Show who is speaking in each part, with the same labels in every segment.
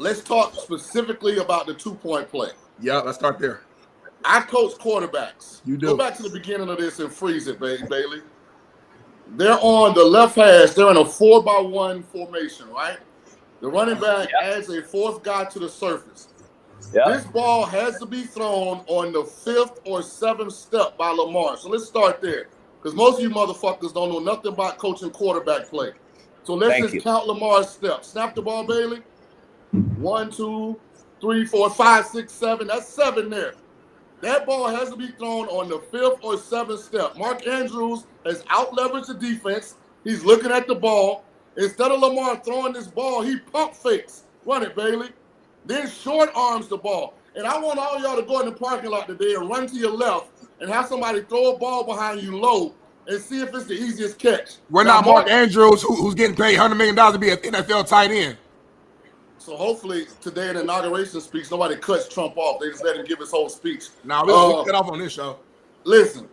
Speaker 1: let's talk specifically about the 2-point play.
Speaker 2: Yeah, let's start there.
Speaker 1: I coach quarterbacks.
Speaker 2: You do.
Speaker 1: Go back to the beginning of this and freeze it, Bailey. They're on the left hash. They're in a 4-by-1 formation, right? The running back adds a fourth guy to the surface. Yep. This ball has to be thrown on the 5th or 7th step by Lamar. So let's start there, because most of you motherfuckers don't know nothing about coaching quarterback play. So let's count Lamar's steps. Snap the ball, Bailey. 1, 2, 3, 4, 5, 6, 7. That's 7 there. That ball has to be thrown on the 5th or 7th step. Mark Andrews has out-leveraged the defense. He's looking at the ball. Instead of Lamar throwing this ball, he pump fakes. Run it, Bailey. Then short arms the ball. And I want all y'all to go in the parking lot today and run to your left and have somebody throw a ball behind you low and see if it's the easiest catch.
Speaker 2: We're now, not Mark Andrews, who's getting paid $100 million to be an NFL tight end.
Speaker 1: So hopefully today in the inauguration speech, nobody cuts Trump off. They just let him give his whole speech.
Speaker 2: Now we'll get off on this show.
Speaker 1: Listen,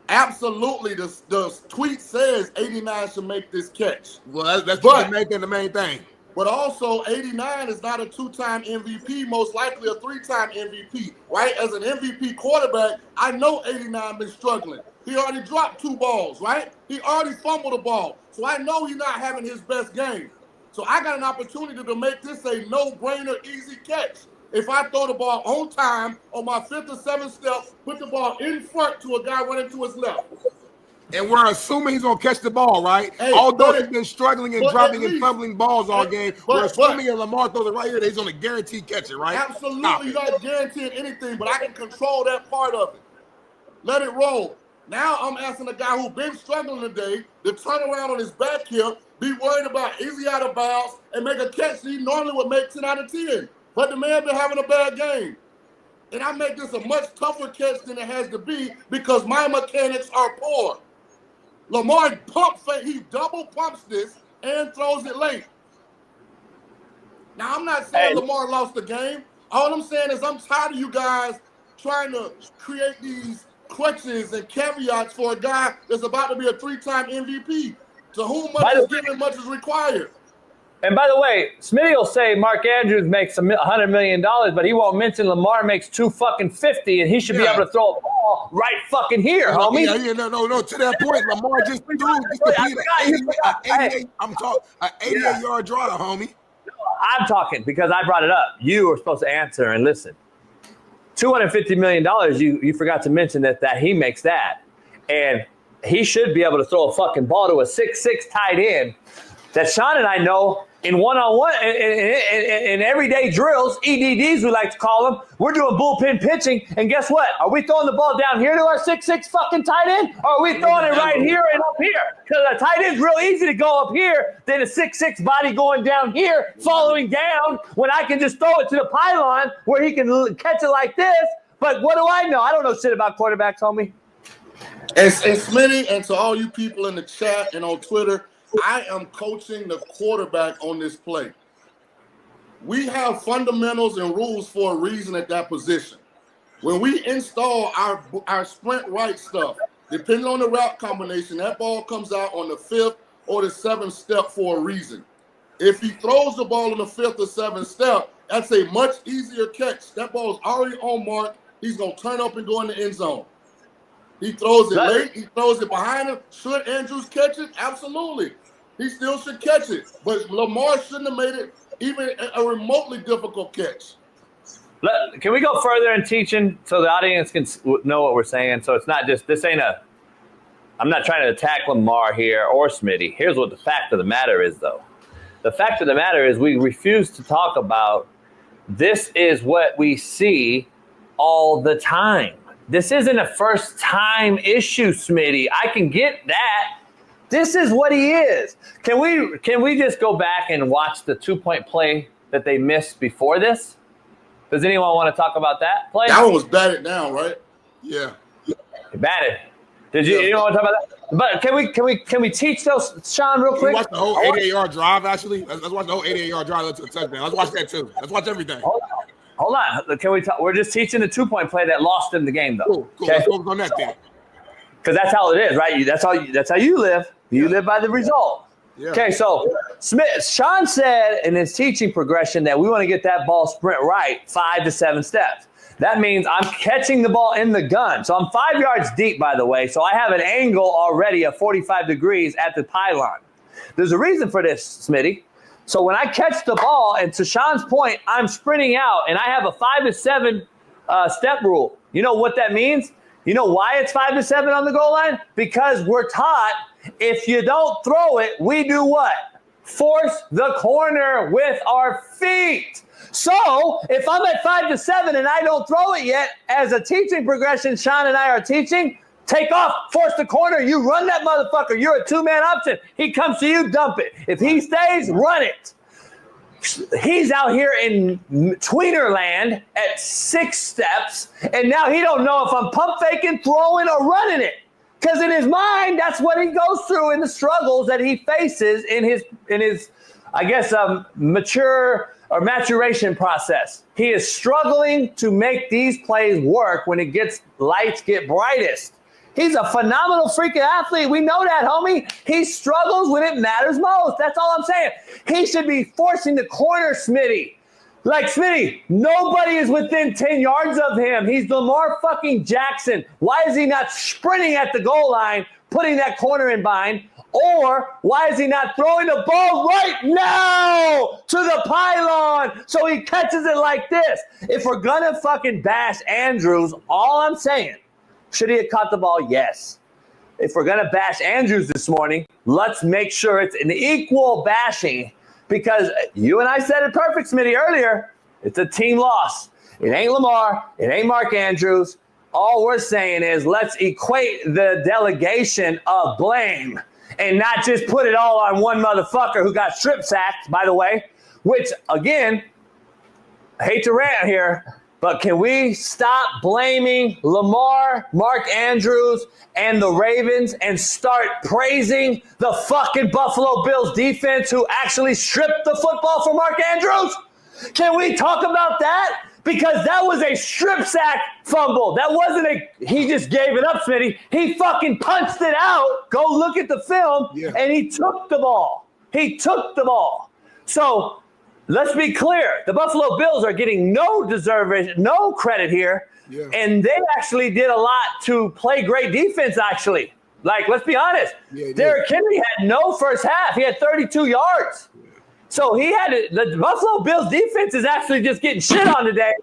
Speaker 1: absolutely, the tweet says 89 should make this catch.
Speaker 2: Well, that's the main thing.
Speaker 1: But also, 89 is not a 2-time MVP, most likely a 3-time MVP, right? As an MVP quarterback, I know 89 been struggling. He already dropped 2 balls, right? He already fumbled a ball. So I know he's not having his best game. So I got an opportunity to make this a no-brainer, easy catch. If I throw the ball on time, on my 5th or 7th step, put the ball in front to a guy running to his left.
Speaker 2: And we're assuming he's going to catch the ball, right?
Speaker 1: Hey,
Speaker 2: although he's been struggling and dropping and fumbling balls all game, we're assuming if Lamar throws it right here, he's going to guarantee catch it, right?
Speaker 1: Absolutely, you're not guaranteeing anything, but I can control that part of it. Let it roll. Now I'm asking a guy who's been struggling today to turn around on his back heel, be worried about is he out of bounds, and make a catch that he normally would make 10 out of 10. But the man been having a bad game. And I make this a much tougher catch than it has to be because my mechanics are poor. Lamar he double pumps this and throws it late. Now, I'm not saying Lamar lost the game. All I'm saying is I'm tired of you guys trying to create these crutches and caveats for a guy that's about to be a 3-time MVP. To whom much is given, much is required.
Speaker 3: And by the way, Smitty will say Mark Andrews makes $100 million, but he won't mention Lamar makes $250, and he should be able to throw a ball right fucking here, homie.
Speaker 2: No. To that point, Lamar just threw an 88-yard drive, homie.
Speaker 3: No, I'm talking because I brought it up. You were supposed to answer and listen. $250 million, you forgot to mention that he makes that. And he should be able to throw a fucking ball to a 6'6" tight end that Shaun and I know in one-on-one, in everyday drills, EDDs we like to call them, we're doing bullpen pitching, and guess what? Are we throwing the ball down here to our 6'6" fucking tight end, or are we throwing it right here and up here? Because a tight end's real easy to go up here than a 6'6" body going down here, following down, when I can just throw it to the pylon where he can catch it like this. But what do I know? I don't know shit about quarterbacks, homie.
Speaker 1: And Smitty, and to all you people in the chat and on Twitter, I am coaching the quarterback on this play. We have fundamentals and rules for a reason at that position. When we install our sprint right stuff, depending on the route combination, that ball comes out on the 5th or the 7th step for a reason. If he throws the ball on the 5th or 7th step, that's a much easier catch. That ball is already on mark. He's going to turn up and go in the end zone. He throws it late. He throws it behind him. Should Andrews catch it? Absolutely. He still should catch it. But Lamar shouldn't have made it even a remotely difficult catch.
Speaker 3: Can we go further in teaching so the audience can know what we're saying? So it's not just, I'm not trying to attack Lamar here or Smitty. Here's what the fact of the matter is, though. The fact of the matter is we refuse to talk about this is what we see all the time. This isn't a first-time issue, Smitty. I can get that. This is what he is. Can we just go back and watch the 2-point play that they missed before this? Does anyone want to talk about that play?
Speaker 1: That one was batted down, right?
Speaker 2: Yeah.
Speaker 3: Batted. Did you? Yeah. You want to talk about that? But can we teach those, Shaun, real quick?
Speaker 2: Watch the whole 88-yard drive. Actually, let's watch the whole 88-yard drive to the touchdown. Let's watch that too. Let's watch everything.
Speaker 3: Hold on. Can we talk? We're just teaching the 2-point play that lost them the game, though.
Speaker 2: Cool. Okay? Let's focus on that then.
Speaker 3: Because that's how it is, right? That's how you live. You live by the result.
Speaker 2: Yeah.
Speaker 3: Okay, so Shaun said in his teaching progression that we want to get that ball sprint right 5 to 7 steps. That means I'm catching the ball in the gun. So I'm 5 yards deep, by the way. So I have an angle already of 45 degrees at the pylon. There's a reason for this, Smitty. So when I catch the ball, and to Shaun's point, I'm sprinting out, and I have a 5 to 7 step rule. You know what that means? You know why it's 5 to 7 on the goal line? Because we're taught if you don't throw it, we do what? Force the corner with our feet. So if I'm at 5 to 7 and I don't throw it yet, as a teaching progression, Shaun and I are teaching, take off, force the corner, you run that motherfucker. You're a two-man option. He comes to you, dump it. If he stays, run it. He's out here in tweener land at 6 steps, and now he don't know if I'm pump faking, throwing, or running it. Because in his mind, that's what he goes through in the struggles that he faces in his I guess, mature or maturation process. He is struggling to make these plays work when lights get brightest. He's a phenomenal freaking athlete. We know that, homie. He struggles when it matters most. That's all I'm saying. He should be forcing the corner, Smitty. Like, Smitty, nobody is within 10 yards of him. He's Lamar fucking Jackson. Why is he not sprinting at the goal line, putting that corner in bind? Or why is he not throwing the ball right now to the pylon so he catches it like this? If we're going to fucking bash Andrews, all I'm saying, should he have caught the ball? Yes. If we're going to bash Andrews this morning, let's make sure it's an equal bashing, because you and I said it perfect, Smitty, earlier. It's a team loss. It ain't Lamar. It ain't Mark Andrews. All we're saying is let's equate the delegation of blame and not just put it all on one motherfucker who got strip sacked, by the way, which, again, I hate to rant here, but can we stop blaming Lamar, Mark Andrews, and the Ravens and start praising the fucking Buffalo Bills defense who actually stripped the football from Mark Andrews? Can we talk about that? Because that was a strip sack fumble. That wasn't he just gave it up, Smitty. He fucking punched it out. Go look at the film, and he took the ball. He took the ball. So let's be clear. The Buffalo Bills are getting no credit here. Yeah. And they actually did a lot to play great defense, actually. Like, let's be honest. Derrick Henry had no first half. He had 32 yards. So the Buffalo Bills defense is actually just getting shit on today,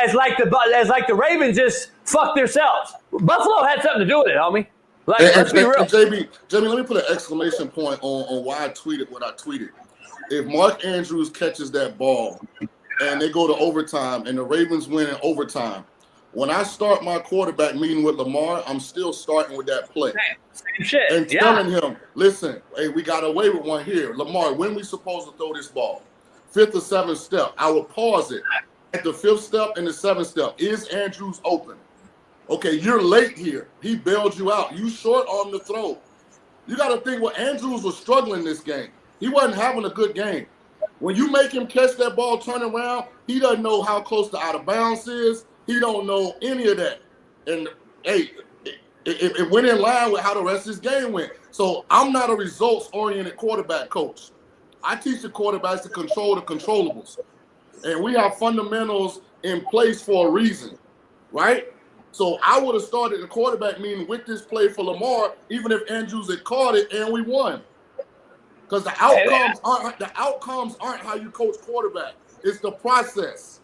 Speaker 3: as like the Ravens just fucked themselves. Buffalo had something to do with it, homie. Like, let's be real.
Speaker 1: JB, let me put an exclamation point on why I tweeted what I tweeted. If Mark Andrews catches that ball and they go to overtime and the Ravens win in overtime, when I start my quarterback meeting with Lamar, I'm still starting with that play.
Speaker 3: Same shit.
Speaker 1: And telling him, listen, hey, we got away with one here. Lamar, when we supposed to throw this ball? 5th or 7th step. I will pause it. At the 5th step and the 7th step, is Andrews open? Okay, you're late here. He bailed you out. You short on the throw. You got to think Andrews was struggling this game. He wasn't having a good game. When you make him catch that ball, turn around, he doesn't know how close the out of bounds is. He don't know any of that. And, hey, it went in line with how the rest of this game went. So I'm not a results-oriented quarterback coach. I teach the quarterbacks to control the controllables. And we have fundamentals in place for a reason, right? So I would have started the quarterback meeting with this play for Lamar, even if Andrews had caught it and we won. Because the outcomes aren't how you coach quarterback. It's the process.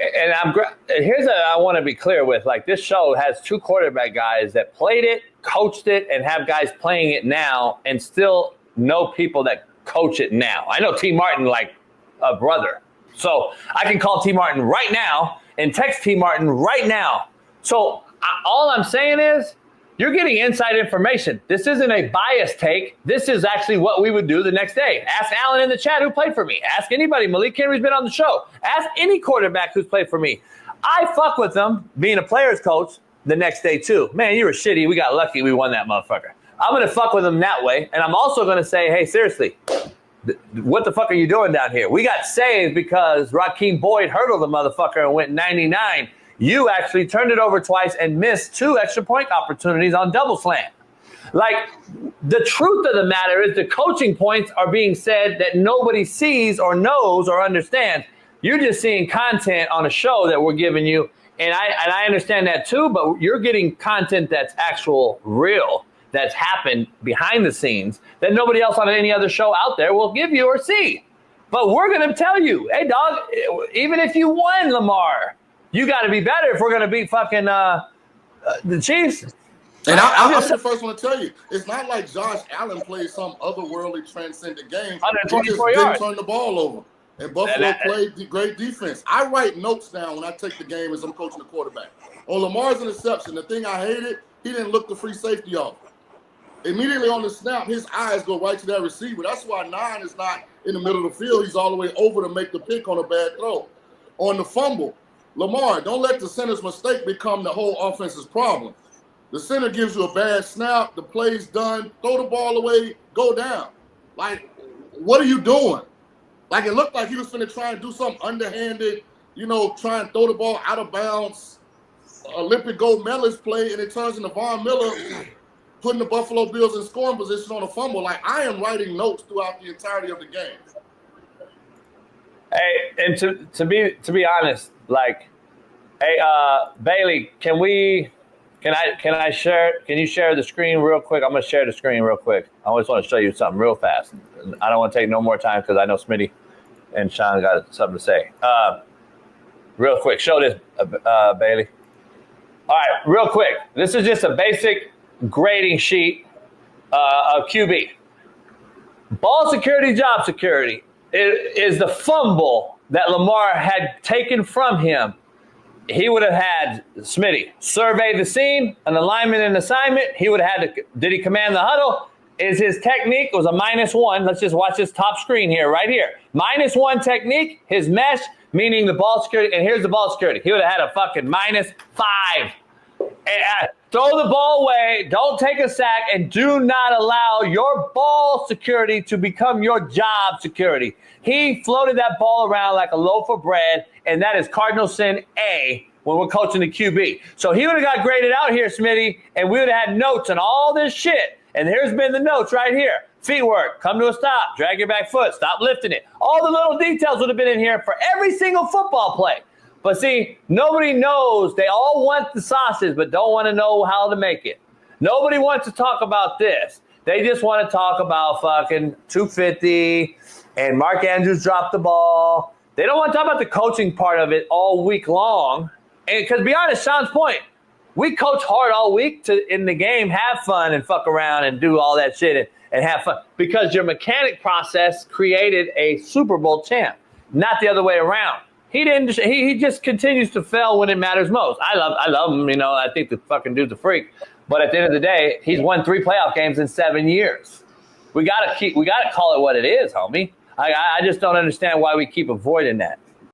Speaker 3: And I want to be clear with, like, this show has 2 quarterback guys that played it, coached it, and have guys playing it now and still know people that coach it now. I know T. Martin like a brother. So I can call T. Martin right now and text T. Martin right now. So all I'm saying is you're getting inside information. This isn't a biased take. This is actually what we would do the next day. Ask Alan in the chat who played for me. Ask anybody. Malik Henry's been on the show. Ask any quarterback who's played for me. I fuck with them being a player's coach the next day too. Man, you were shitty. We got lucky. We won that motherfucker. I'm going to fuck with them that way. And I'm also going to say, hey, seriously, what the fuck are you doing down here? We got saved because Raheem Boyd hurdled the motherfucker and went 99. You actually turned it over twice and missed 2 extra point opportunities on double slam. Like, the truth of the matter is the coaching points are being said that nobody sees or knows or understands. You're just seeing content on a show that we're giving you, and I understand that too, but you're getting content that's actual real, that's happened behind the scenes that nobody else on any other show out there will give you or see. But we're going to tell you, hey, dog, even if you won, Lamar, you got to be better if we're going to beat fucking the Chiefs.
Speaker 1: And I'm the first one to tell you, it's not like Josh Allen played some otherworldly transcendent game. He just didn't turn the ball over. And Buffalo played great defense. I write notes down when I take the game as I'm coaching the quarterback. On Lamar's interception, the thing I hated, he didn't look the free safety off. Immediately on the snap, his eyes go right to that receiver. That's why 9 is not in the middle of the field. He's all the way over to make the pick on a bad throw. On the fumble, Lamar, don't let the center's mistake become the whole offense's problem. The center gives you a bad snap, the play's done, throw the ball away, go down. Like, what are you doing? Like, it looked like he was finna try and do something underhanded, try and throw the ball out of bounds. Olympic gold medalist play, and it turns into Von Miller putting the Buffalo Bills in scoring position on a fumble. Like, I am writing notes throughout the entirety of the game.
Speaker 3: Hey, and to be honest, like, hey, Bailey, can you share the screen real quick? I'm gonna share the screen real quick. I always want to show you something real fast. I don't want to take no more time because I know Smitty and Shaun got something to say. Real quick, show this, Bailey. All right, real quick. This is just a basic grading sheet of QB. Ball security, job security. It is the fumble that Lamar had taken from him. He would have had Smitty survey the scene, an alignment and assignment. He would have had to, did he command the huddle? Is his technique was a -1. Let's just watch this top screen here, right here. -1 technique, his mesh, meaning the ball security. And here's the ball security. He would have had a fucking -5. And, throw the ball away, don't take a sack, and do not allow your ball security to become your job security. He floated that ball around like a loaf of bread, and that is cardinal sin A when we're coaching the QB. So he would have got graded out here, Smitty, and we would have had notes on all this shit. And here's been the notes right here. Feet work, come to a stop, drag your back foot, stop lifting it. All the little details would have been in here for every single football play. But see, nobody knows. They all want the sausage, but don't want to know how to make it. Nobody wants to talk about this. They just want to talk about fucking 250 and Mark Andrews dropped the ball. They don't want to talk about the coaching part of it all week long. And because, be honest, Shaun's point, we coach hard all week to, in the game, have fun and fuck around and do all that shit and have fun. Because your mechanic process created a Super Bowl champ, not the other way around. He didn't. He just continues to fail when it matters most. I love him. I think the fucking dude's a freak. But at the end of the day, he's won 3 playoff games in 7 years. We gotta call it what it is, homie. I just don't understand why we keep avoiding that.